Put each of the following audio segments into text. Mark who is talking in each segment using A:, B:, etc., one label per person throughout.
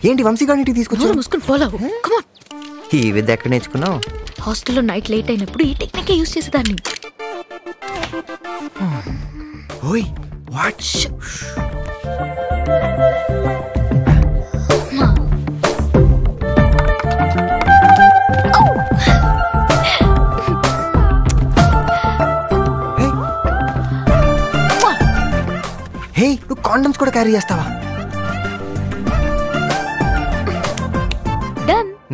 A: ఏంటి వంశీగాడికి తీసుకొచ్చావు?
B: ముసుకుని ఫాలో అవ్వు. Come on.
A: ఈ విద్య ఎక్కడ నేర్చుకున్నావు?
B: హాస్టల్లో నైట్ లేట్ అయినప్పుడు ఈ టెక్నికే యూస్ చేసేదాన్ని.
A: ఓయ్ వాట్? హే, నువ్వు కాండమ్స్ కూడా క్యారీ చేస్తావా?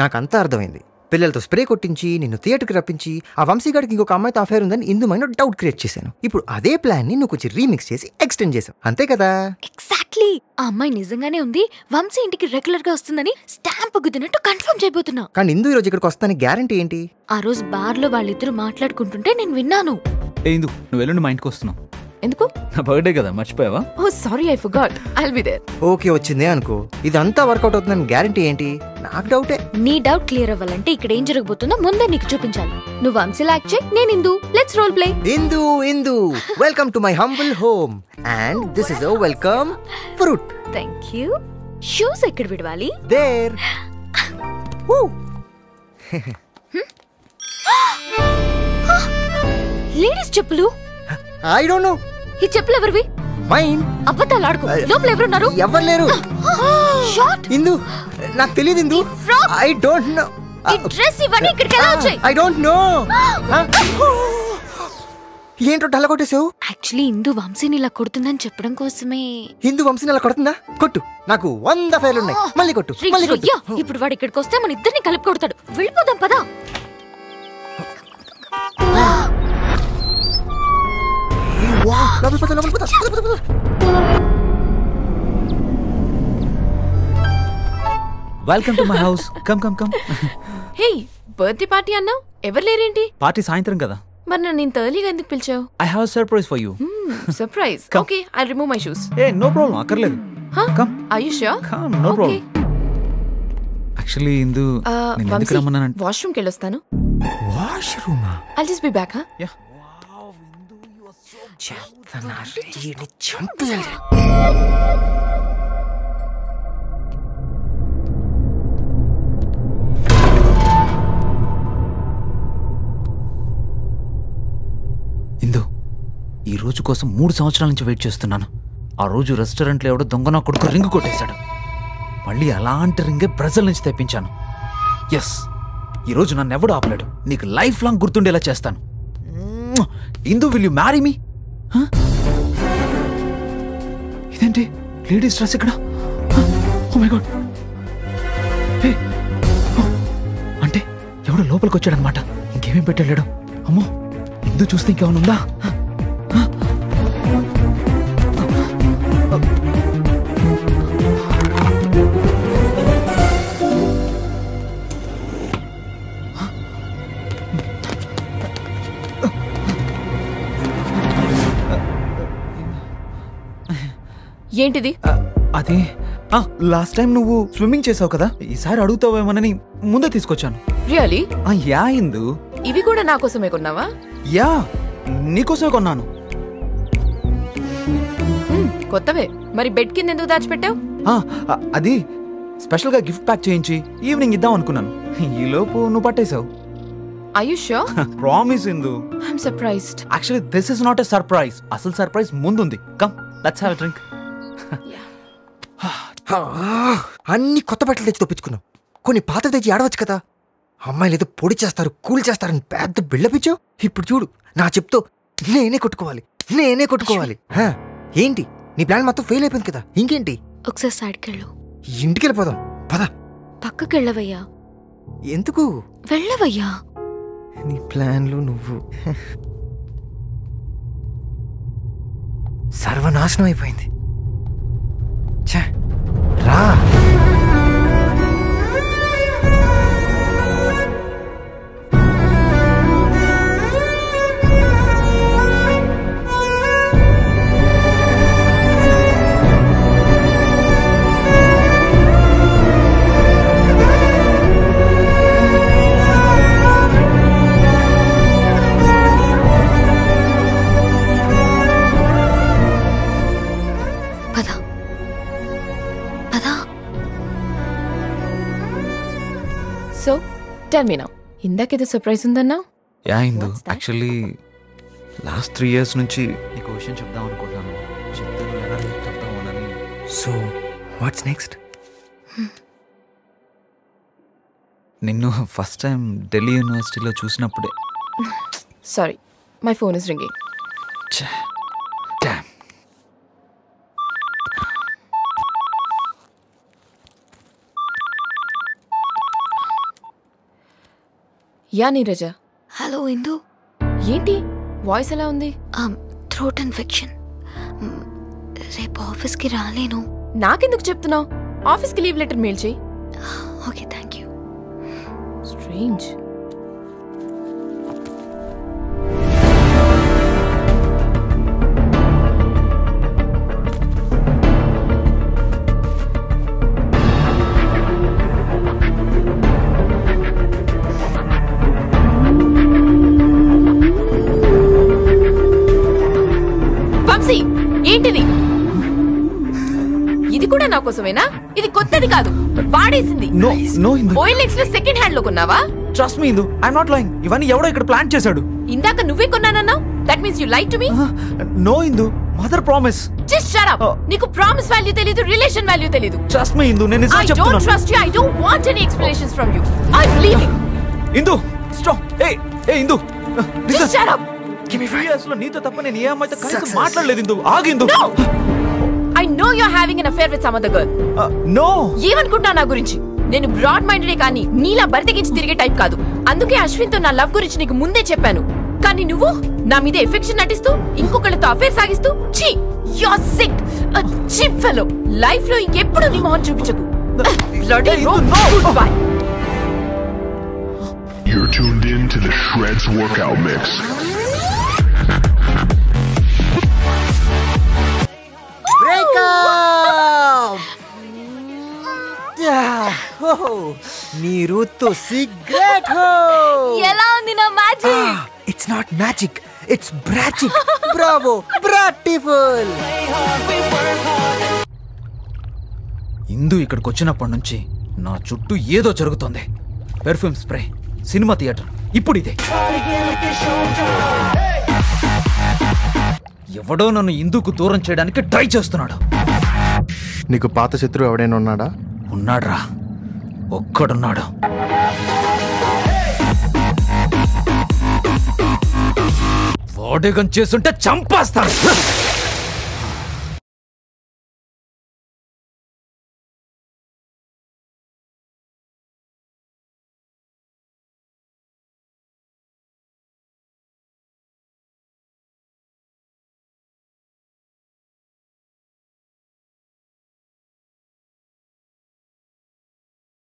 A: నాకంతా అర్థమైంది. పిల్లలతో స్ప్రే కొట్టించి నిన్ను థియేటర్కి రప్పించి ఆ వంశీగాడికి ఇంకొక అమ్మాయితో అఫేర్ ఉందని ఇందుమైన డౌట్ క్రియేట్ చేశాను. ఇప్పుడు అదే ప్లాన్ ని నువ్వు కొంచెం రీమిక్స్ చేసి ఎక్స్టెండ్ చేసావు, అంతే కదా?
B: ఎగ్జాక్ట్లీ. ఆ అమ్మాయి నిజంగానే ఉంది, వంశీ ఇంటికి రెగ్యులర్ గా వస్తుందని స్టాంప్ గుద్దినట్టు కన్ఫర్మ్ చేయబోతున్నా.
A: కానీ ఇందు ఈరోజు ఇక్కడికి వస్తాని గ్యారంటీ ఏంటి?
B: ఆ రోజు బార్ లో వాళ్ళిద్దరు మాట్లాడుకుంటుంటే నేను విన్నాను.
C: ఇందు, నువ్వు వెళ్ళండి, మా ఇంటికి వస్తున్నావు.
B: ఎందుకు?
C: నా బర్త్డే కదా, మర్చిపోయావా?
B: Oh sorry, I forgot. I'll be there.
A: Okay, వచ్చిందే అనుకో. ఇదంతా వర్కౌట్ అవుతుందని గ్యారంటీ ఏంటి? నాకు డౌటే.
B: నీ డౌట్ క్లియర్ అవ్వాలంటే ఇక్కడ ఏం జరగబోతుందో ముందే నీకు చూపించాలి. నువ్వు వంశీలా యాక్ట్ చేయి, నేను Indu. Let's role play.
A: Indu welcome to my humble home and this is a welcome fruit.
B: Thank you. Shoes ఎక్కడ విడవాలి?
A: దేర్.
B: లేడీస్ చెప్పులు.
A: I don't know.
B: ఈ చెప్పులు ఎవరివి?
A: మైన్.
B: అబద్ధాలు ఆడుకో. లోపల ఎవరున్నారు?
A: ఎవరు లేరు.
B: షార్ట్.
A: ఇందు, నాకు తెలియదు ఇందు. I don't know.
B: ఈ డ్రెస్ ఇవన్నీ ఇక్కడికి ఎలా వచ్చాయి?
A: I don't know. ఏంటో డల్ల కొట్టేసావు?
B: యాక్చువల్లీ ఇందు వంశీని ఇలా కొడుతుందని చెప్పడం కోసమే.
A: హిందూ వంశీని అలా కొడుతుందా? కొట్టు, నాకు 100 ఫైర్లు ఉన్నాయి. మళ్ళీ కొట్టు.
B: ఇప్పుడు వాడు ఇక్కడికి వస్తే మన ఇద్దరిని కలిపి కొడతాడు. వెళ్ళిపోదాం పదా.
C: Welcome to my house. Come come come.
D: Hey, birthday party అన్నావు, ఎవరు లేరేంటి?
C: పార్టీ సాయంత్రం కదా.
D: మరి నన్ను ఇంత ఎర్లీగా ఎందుకు పిలిచావు?
C: I have surprise for you.
D: Surprise? Okay, I remove my shoes.
C: ఏ నో ప్రాబ్లం, అక్కర్లేదు. Come.
D: Are you sure?
C: Come, no problem. Actually Indu నేను ఎందుకు రమ్మన్నానంటే
D: వాష్రూమ్ కి వెళ్ళొస్తాను.
A: Washroom?
D: I'll just be back.
C: Yeah. Indu, ఈ రోజు కోసం 3 సంవత్సరాల నుంచి వెయిట్ చేస్తున్నాను. ఆ రోజు రెస్టారెంట్లో ఎవడో దొంగ నా కొడుకు రింగ్ కొట్టేశాడు. మళ్ళీ అలాంటి రింగే బ్రెజిల్ నుంచి తెప్పించాను. ఎస్, ఈరోజు నన్ను ఎవడు ఆపలేడు. నీకు లైఫ్ లాంగ్ గుర్తుండేలా చేస్తాను. Indu, will you marry me? ఇదేంటి లేడీస్ డ్రెస్ ఇక్కడ? Oh my God. అంటే ఎవడో లోపలికి వచ్చాడనమాట. ఇంకేమేం పెట్టాడు? అమ్మో, ఇందు చూస్తే ఇంకేమైనా ఉందా?
D: ఏంటిది?
C: అదే లాస్ట్ టైం నువ్వు స్విమ్మింగ్ చేసావు కదా, ఈసారి అడుగుతావేమోనని ముందే తీసుకొచ్చాను.
D: రియలీ?
C: యా ఇందు.
D: ఇవి కూడా నా కోసమే కొన్నావా?
C: యా, నీకోసమే కొన్నాను.
D: కొత్తవే. మరి బెడ్ కింద ఎందుకు దాచిపెట్టావు?
C: అది స్పెషల్ గా గిఫ్ట్ ప్యాక్ చేయించి ఈవినింగ్ ఇద్దాం అనుకున్నాను. ఈ లోపు నువ్వు పట్టేశావు.
D: Are you sure?
C: Promise Indu.
D: I'm surprised.
C: Actually, this is not a surprise. అసలు సర్ప్రైజ్ ముందుంది. Come, let's have a drink.
A: అన్ని కొత్త బట్టలు తెచ్చి తప్పించుకున్నావు. కొన్ని పాత తెచ్చి ఆడవచ్చు కదా. అమ్మాయిలు ఏదో పొడి చేస్తారు, కూల్ చేస్తారని పెద్ద బిళ్ళపిచ్చావు. ఇప్పుడు చూడు, నా చెప్తో నేనే కొట్టుకోవాలి. ఏంటి నీ ప్లాన్ మొత్తం ఫెయిల్ అయిపోయింది కదా, ఇంకేంటి?
B: ఒకసారి సైడ్కి వెళ్ళు.
A: ఇంటికి వెళ్ళిపోదాం పద.
B: పక్కకి వెళ్ళవయ్యా.
A: ఎందుకు?
B: వెళ్ళవయ్యా.
A: నీ ప్లాన్లు నువ్వు సర్వనాశనం అయిపోయింది. రా.
D: సో టెల్ మీ నౌ, ఇందాకేదో సర్ప్రైజ్ ఉందన్నా?
C: Yeah Indu, actually last 3 years నుంచి నీకు విషయం చెప్దాం అనుకుంటున్నాను. చెప్తాను ఎలా చెప్తామోనని.
A: So what's next?
C: నిన్ను ఫస్ట్ టైం ఢిల్లీ యూనివర్సిటీలో చూసినప్పుడే.
D: Sorry, my phone is ringing.
C: Damn.
D: Yeah Neeraja.
B: Hello Indu.
D: ఏంటి వాయిస్ ఎలా ఉంది?
B: Throat infection. రేపు ఆఫీస్కి రాలేను.
D: నాకెందుకు చెప్తున్నావు? ఆఫీస్కి లీవ్ లెటర్ మెయిల్ చేయి.
B: Okay, thank you.
D: స్ట్రేంజ్. ఏంటిది? ఇది కూడా నా కోసమేనా? ఇది కొత్తది కాదు, వాడేసింది.
C: No no Indu.
D: OLX లో సెకండ్ హ్యాండ్ లో కొన్నావా?
C: Trust me Indu, I am not lying. ఇవన్నీ ఎవడో ఇక్కడ ప్లాన్ చేశాడు.
D: ఇందాక నువ్వే కొన్నానన్నావు. That means you lied to me.
C: No Indu, mother promise.
D: Just shut up. నీకు ప్రామిస్ వాల్యూ తెలీదు, రిలేషన్ వాల్యూ తెలీదు.
C: ట్రస్ట్ మీ ఇందు, నేను నిజం చెప్తున్నాను.
D: I don't trust you. I don't want any explanations from you. I'm leaving.
C: Indu stop. A Indu,
D: Just shut up.
C: లో నీతో తప్ప నేను ఏ అమ్మాయితో కనీసం మాట్లాడలేదు. ఇందు ఆగిందు.
D: No. I know you're having an affair with some other girl.
C: No.
D: ఏమనుకుంటున్నావు నా గురించి? నేను బ్రాడ్ మైండెడే కానీ నీలా బరితెగించి తిరిగే టైప్ కాదు. అందుకే అశ్విన్ తో నా లవ్ గురించి నీకు ముందే చెప్పాను. కానీ నువ్వు నా మీద ఎఫెక్షన్ నటిస్తూ ఇంకొకళ్ళతో అఫేర్ సాగిస్తూ ఛీ, you're sick. A cheap fellow. Life లో ఇంకెప్పుడు నీ మొహం చూపించకు. Bloody goodbye.
E: You're tuned in to the Shreds Workout Mix.
A: మీరు తో సిగరెట్ హో.
B: ఎలా ఉంది నా magic?
A: It's not magic, it's bragic. Bravo, bratiful.
C: Indu ఇక్కడికి వచ్చినప్పటి నుంచి నా చుట్టూ ఏదో జరుగుతోంది. పెర్ఫ్యూమ్ స్ప్రే, సినిమా థియేటర్, ఇప్పుడు ఇదే. ఎవడో నన్ను ఇందుకు దూరం చేయడానికి ట్రై చేస్తున్నాడు.
F: నీకు పాత శత్రువు ఎవడైనా ఉన్నాడా?
C: ఉన్నాడ్రా, ఒక్కడున్నాడు. వాడేగం చేస్తుంటే చంపేస్తాను.